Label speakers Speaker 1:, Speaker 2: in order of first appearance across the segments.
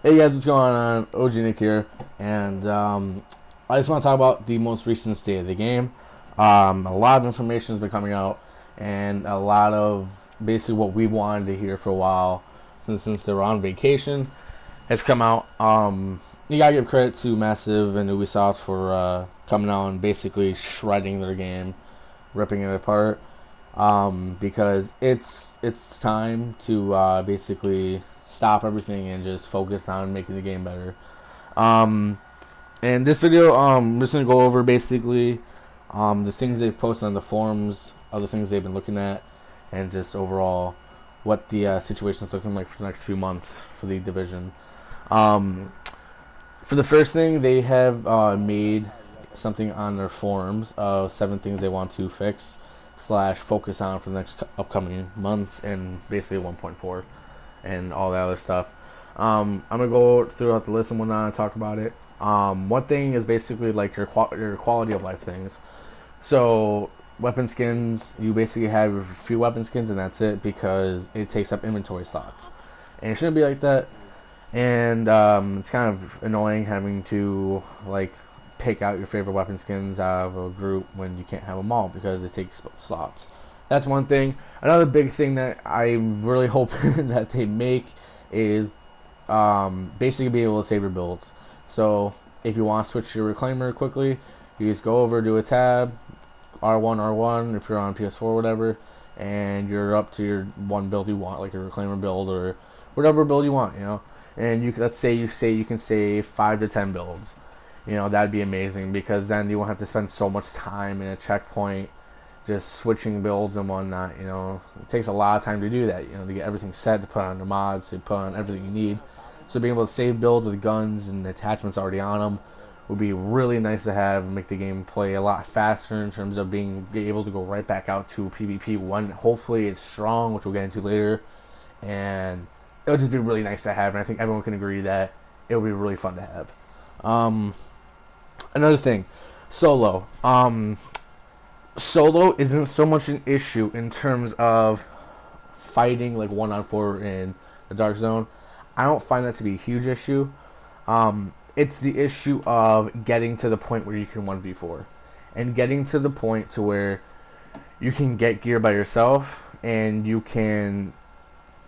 Speaker 1: Hey guys, what's going on? OG Nick here, and I just want to talk about the most recent state of the game. A lot of information has been coming out, and a lot of basically what we wanted to hear for a while, since they were on vacation, has come out. You gotta give credit to Massive and Ubisoft for coming out and basically shredding their game, ripping it apart. Because it's time to basically stop everything and just focus on making the game better. Um, and this video, I'm just gonna go over basically the things they've posted on the forums, other things they've been looking at, and just overall what the situation's looking like for the next few months for the division. Um, for the first thing, they have made something on their forums of 7 things they want to fix slash focus on for the next upcoming months and basically 1.4 and all that other stuff. I'm gonna go throughout the list and whatnot and talk about it. One thing is basically like your quality of life things. So weapon skins, you basically have a few weapon skins and that's it because it takes up inventory slots, and it shouldn't be like that. And it's kind of annoying having to like pick out your favorite weapon skins out of a group when you can't have them all because it takes slots. That's one thing. Another big thing that I'm really hoping that they make is basically be able to save your builds. So if you want to switch your reclaimer quickly, you just go over, do a tab, R1 if you're on PS4 or whatever, and you're up to your one build you want, like a reclaimer build or whatever build you want, you know. And let's say you can save 5 to 10 builds. You know, that'd be amazing because then you won't have to spend so much time in a checkpoint just switching builds and whatnot. You know, it takes a lot of time to do that, you know, to get everything set, to put on the mods, to put on everything you need. So being able to save builds with guns and attachments already on them would be really nice to have and make the game play a lot faster in terms of being able to go right back out to PvP when hopefully it's strong, which we'll get into later. And it would just be really nice to have, and I think everyone can agree that it would be really fun to have. Another thing, solo. Solo isn't so much an issue in terms of fighting like 1-on-4 in the Dark Zone. I don't find that to be a huge issue. It's the issue of getting to the point where you can 1v4 and getting to the point to where you can get gear by yourself and you can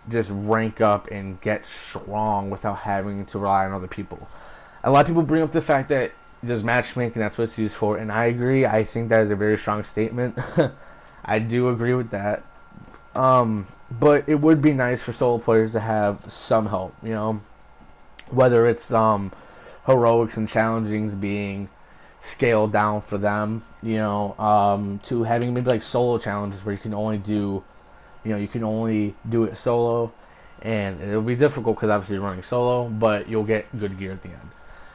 Speaker 1: just rank up and get strong without having to rely on other people. A lot of people bring up the fact that there's matchmaking, that's what it's used for, and I agree. I think that is a very strong statement. I do agree with that. But it would be nice for solo players to have some help, you know, whether it's heroics and challengings being scaled down for them, you know, to having maybe like solo challenges where you can only do, you know, you can only do it solo, and it'll be difficult because obviously you're running solo, but you'll get good gear at the end.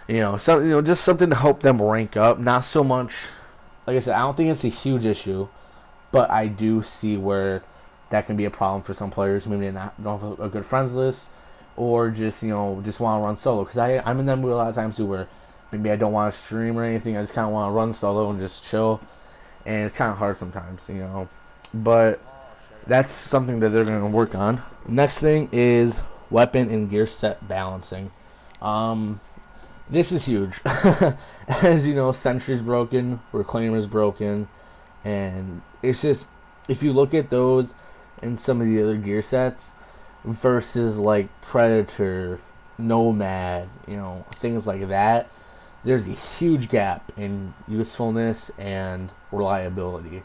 Speaker 1: You know, so you know, just something to help them rank up. Not so much, like I said, I don't think it's a huge issue, but I do see where that can be a problem for some players. Maybe they don't have a good friends list, or just you know just want to run solo. Because I'm in that mood a lot of times too, where maybe I don't want to stream or anything. I just kind of want to run solo and just chill, and it's kind of hard sometimes, you know. But that's something that they're going to work on. Next thing is weapon and gear set balancing. This is huge. As you know, Sentry's broken, Reclaimer's broken, and it's just, if you look at those and some of the other gear sets versus like Predator, Nomad, you know, things like that, there's a huge gap in usefulness and reliability.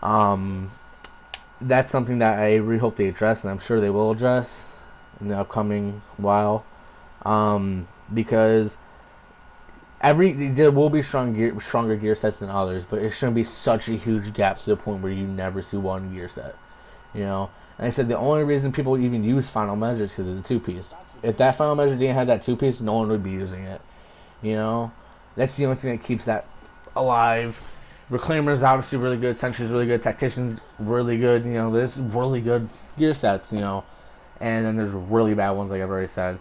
Speaker 1: That's something that I really hope they address, and I'm sure they will address in the upcoming while, because there will be stronger gear sets than others, but it shouldn't be such a huge gap to the point where you never see one gear set. You know, and I said the only reason people even use Final Measure is because of the 2-piece. If that Final Measure didn't have that 2-piece, no one would be using it. You know, that's the only thing that keeps that alive. Reclaimer is obviously really good. Sentry's really good. Tactician's really good. You know, there's really good gear sets. You know, and then there's really bad ones, like I've already said.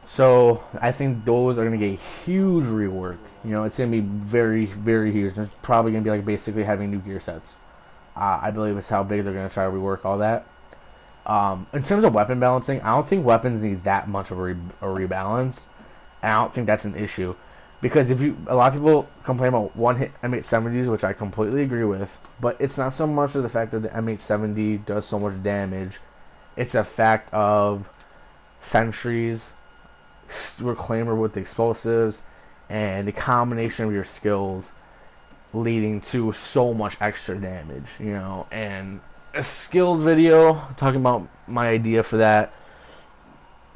Speaker 1: So I think those are going to get a huge rework. You know, it's going to be very, very huge. It's probably going to be like basically having new gear sets. I believe it's how big they're going to try to rework all that. In terms of weapon balancing, I don't think weapons need that much of a rebalance. And I don't think that's an issue. Because a lot of people complain about one hit M870s, which I completely agree with, but it's not so much of the fact that the M870 does so much damage. It's a fact of sentries, reclaimer with the explosives, and the combination of your skills leading to so much extra damage, and a skills video talking about my idea for that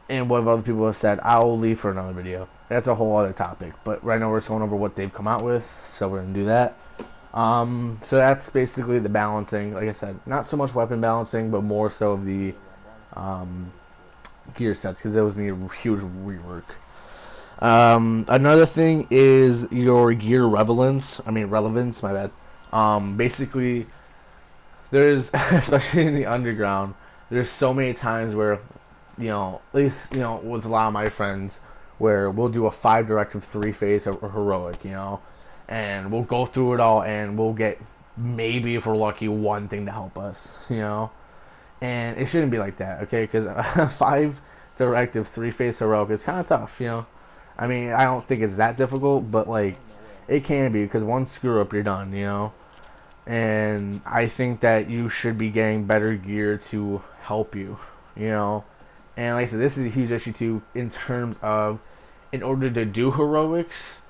Speaker 1: and what other people have said, I'll leave for another video. That's a whole other topic, but right now we're just going over what they've come out with, so we're going to do that. So that's basically the balancing. Like I said, not so much weapon balancing, but more so of the gear sets, because those need a huge rework. Another thing is your gear relevance. My bad. Basically, there's, especially in the underground, there's so many times where, at least, with a lot of my friends, where we'll do a 5 directive 3 phase or heroic, and we'll go through it all and we'll get, maybe if we're lucky, one thing to help us, and it shouldn't be like that, okay? Because 5 directive 3 phase heroic is kind of tough, I don't think it's that difficult, but like, it can be, because one screw up, you're done, and I think that you should be getting better gear to help you, and like I said, this is a huge issue too, in terms of, in order to do heroics,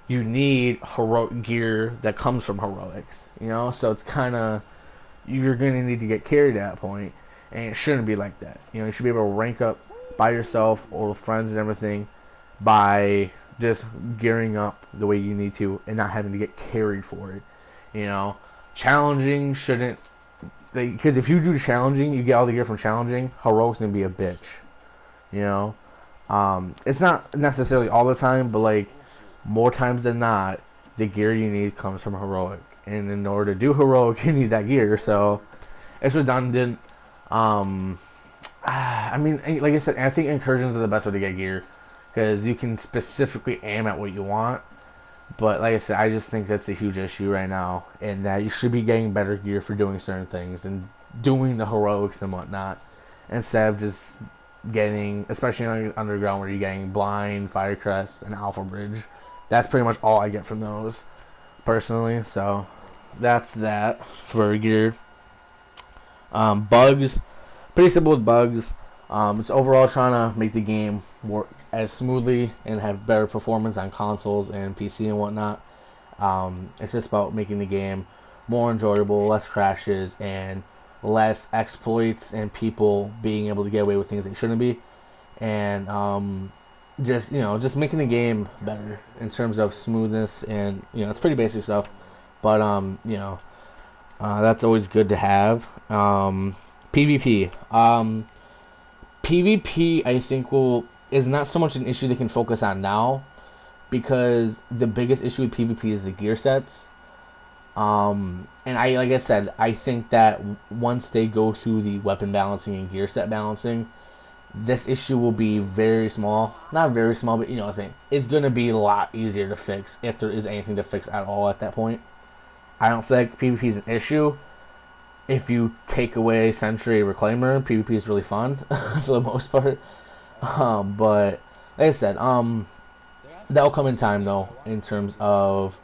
Speaker 1: you need heroic gear that comes from heroics, so it's kind of, you're going to need to get carried at that point, and it shouldn't be like that. You should be able to rank up by yourself or with friends and everything by just gearing up the way you need to and not having to get carried for it. Challenging shouldn't, because if you do challenging, you get all the gear from challenging, heroic's going to be a bitch. It's not necessarily all the time, but like, more times than not, the gear you need comes from heroic, and in order to do heroic, you need that gear, so it's redundant. Like I said, I think incursions are the best way to get gear, because you can specifically aim at what you want, but like I said, I just think that's a huge issue right now, and that you should be getting better gear for doing certain things, and doing the heroics and whatnot, instead of just getting, especially on underground, where you're getting blind, firecrest, and alpha bridge. That's pretty much all I get from those, personally. So that's that for gear. Bugs, pretty simple with bugs. It's overall trying to make the game work as smoothly and have better performance on consoles and PC and whatnot. It's just about making the game more enjoyable, less crashes, and less exploits and people being able to get away with things they shouldn't be, and just making the game better in terms of smoothness, and it's pretty basic stuff, but that's always good to have. PvP, I think is not so much an issue they can focus on now, because the biggest issue with PvP is the gear sets. And like I said, I think that once they go through the weapon balancing and gear set balancing, this issue will be very small. Not very small, but what I'm saying. It's going to be a lot easier to fix, if there is anything to fix at all at that point. I don't think PvP is an issue. If you take away Sentry Reclaimer, PvP is really fun for the most part. But like I said, that'll come in time though, in terms of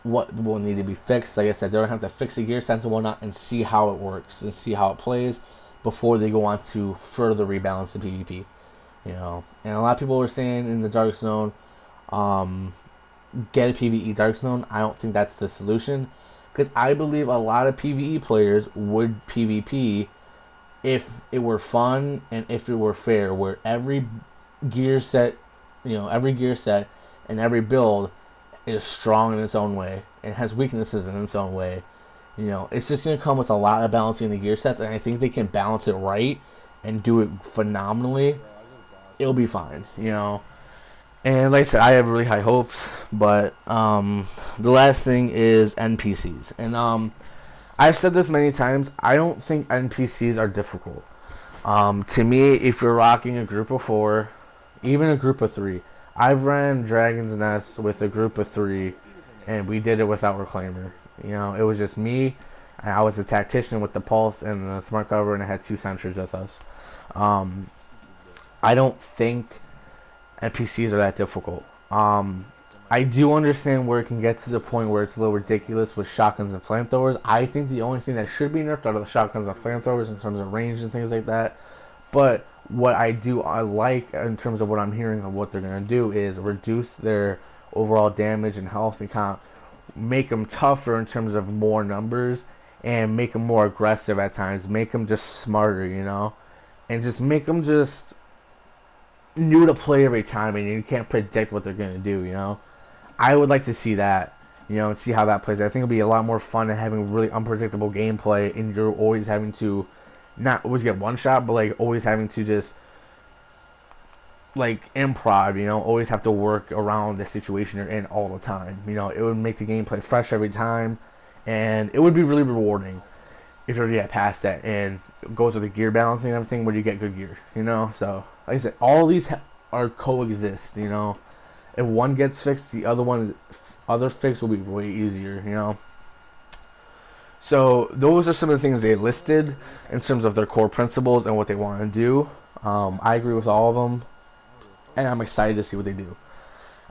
Speaker 1: what will need to be fixed. Like I said, they're going to have to fix the gear sense and whatnot and see how it works and see how it plays before they go on to further rebalance the PvP. And a lot of people were saying in the Dark Zone, get a PvE Dark Zone. I don't think that's the solution, because I believe a lot of PvE players would PvP if it were fun and if it were fair, where every gear set and every build is strong in its own way and has weaknesses in its own way. It's just going to come with a lot of balancing the gear sets, and I think they can balance it right and do it phenomenally. It'll be fine, And like I said, I have really high hopes, but the last thing is NPCs. And I've said this many times, I don't think NPCs are difficult. To me, if you're rocking a group of 4, even a group of 3, I've ran Dragon's Nest with a group of 3, and we did it without Reclaimer. It was just me. And I was a tactician with the Pulse and the Smart Cover, and I had 2 sentries with us. I don't think NPCs are that difficult. I do understand where it can get to the point where it's a little ridiculous with shotguns and flamethrowers. I think the only thing that should be nerfed are the shotguns and flamethrowers in terms of range and things like that. But what I like in terms of what I'm hearing of what they're going to do is reduce their overall damage and health and kind of make them tougher in terms of more numbers and make them more aggressive at times. Make them just smarter, you know? And just make them just new to play every time, and you can't predict what they're going to do, you know? I would like to see that, you know, and see how that plays. I think it'll be a lot more fun than having really unpredictable gameplay, and you're always having to not always get one shot, but like always having to just like improv, you know, always have to work around the situation you're in all the time. You know, it would make the gameplay fresh every time, and it would be really rewarding if you get past that. And it goes with the gear balancing and everything where you get good gear, you know. So like I said, all these are coexist, you know. If one gets fixed, the other fix will be way easier, you know. So those are some of the things they listed in terms of their core principles and what they want to do. I agree with all of them, and I'm excited to see what they do.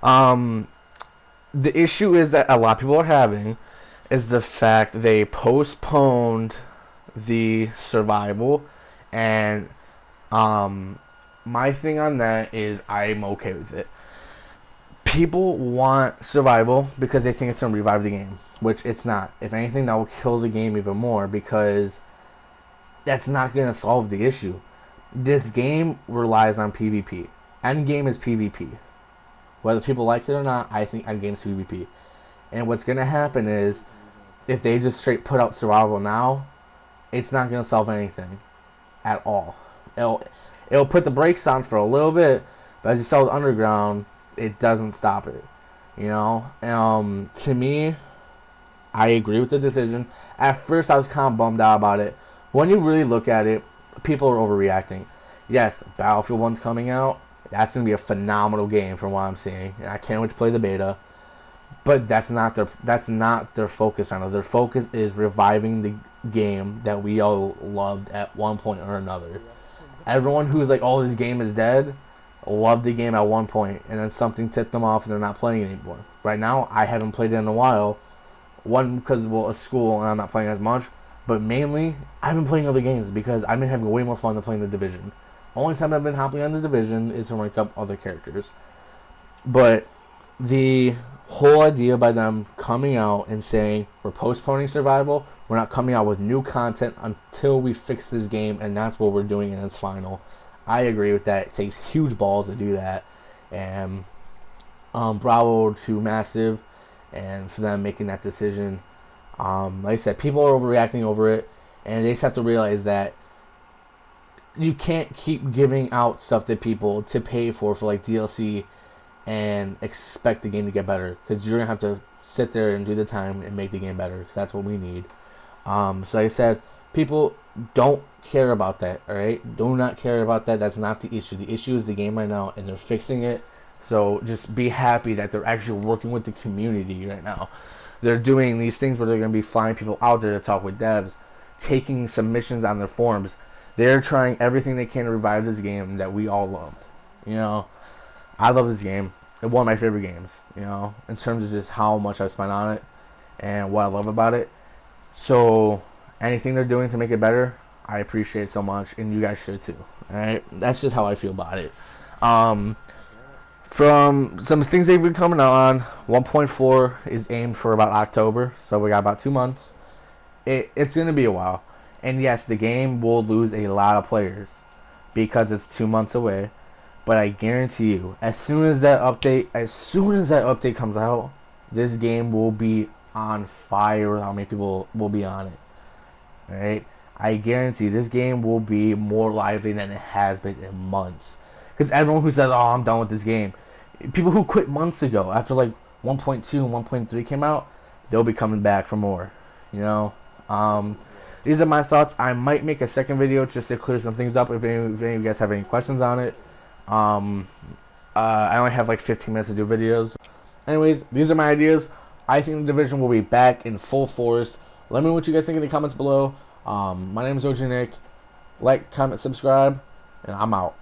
Speaker 1: The issue is that a lot of people are having is the fact they postponed the survival, and my thing on that is I'm okay with it. People want survival because they think it's going to revive the game, which it's not. If anything, that will kill the game even more because that's not going to solve the issue. This game relies on PvP. Endgame is PvP. Whether people like it or not, I think Endgame is PvP. And what's going to happen is, if they just straight put out survival now, it's not going to solve anything at all. It'll put the brakes on for a little bit, but as you saw with Underground, it doesn't stop it, you know. To me, I agree with the decision. At first, I was kind of bummed out about it. When you really look at it, people are overreacting. Yes, Battlefield 1's coming out. That's going to be a phenomenal game from what I'm seeing. I can't wait to play the beta. But that's not their focus on it. Their focus is reviving the game that we all loved at one point or another. Everyone who's like, "Oh, this game is dead," loved the game at one point, and then something tipped them off and they're not playing it anymore. Right now, I haven't played it in a while. One, because, well, of school and I'm not playing as much. But mainly, I've been playing other games because I've been having way more fun than playing The Division. Only time I've been hopping on The Division is to rank up other characters. But the whole idea by them coming out and saying, we're postponing survival, we're not coming out with new content until we fix this game, and that's what we're doing in its final. I agree with that. It takes huge balls to do that, and bravo to Massive and for them making that decision. Like I said, people are overreacting over it, and they just have to realize that you can't keep giving out stuff to people to pay for like DLC and expect the game to get better, because you're gonna have to sit there and do the time and make the game better, because that's what we need. So like I said, people don't care about that, alright? Do not care about that. That's not the issue. The issue is the game right now, and they're fixing it. So just be happy that they're actually working with the community right now. They're doing these things where they're going to be flying people out there to talk with devs, taking submissions on their forums. They're trying everything they can to revive this game that we all loved. You know, I love this game. It's one of my favorite games, you know, in terms of just how much I've spent on it and what I love about it. So anything they're doing to make it better, I appreciate so much, and you guys should too. Alright? That's just how I feel about it. From some things they've been coming out on, 1.4 is aimed for about October, so we got about 2 months. It's going to be a while. And yes, the game will lose a lot of players because it's 2 months away. But I guarantee you, as soon as that update comes out, this game will be on fire with how many people will be on it. Alright? I guarantee this game will be more lively than it has been in months. Because everyone who says, "Oh, I'm done with this game," people who quit months ago after like 1.2 and 1.3 came out, they'll be coming back for more. You know, these are my thoughts. I might make a second video just to clear some things up if any of you guys have any questions on it. I only have like 15 minutes to do videos. Anyways, these are my ideas. I think The Division will be back in full force Let me know what you guys think in the comments below. My name is OG Nick. Like, comment, subscribe, and I'm out.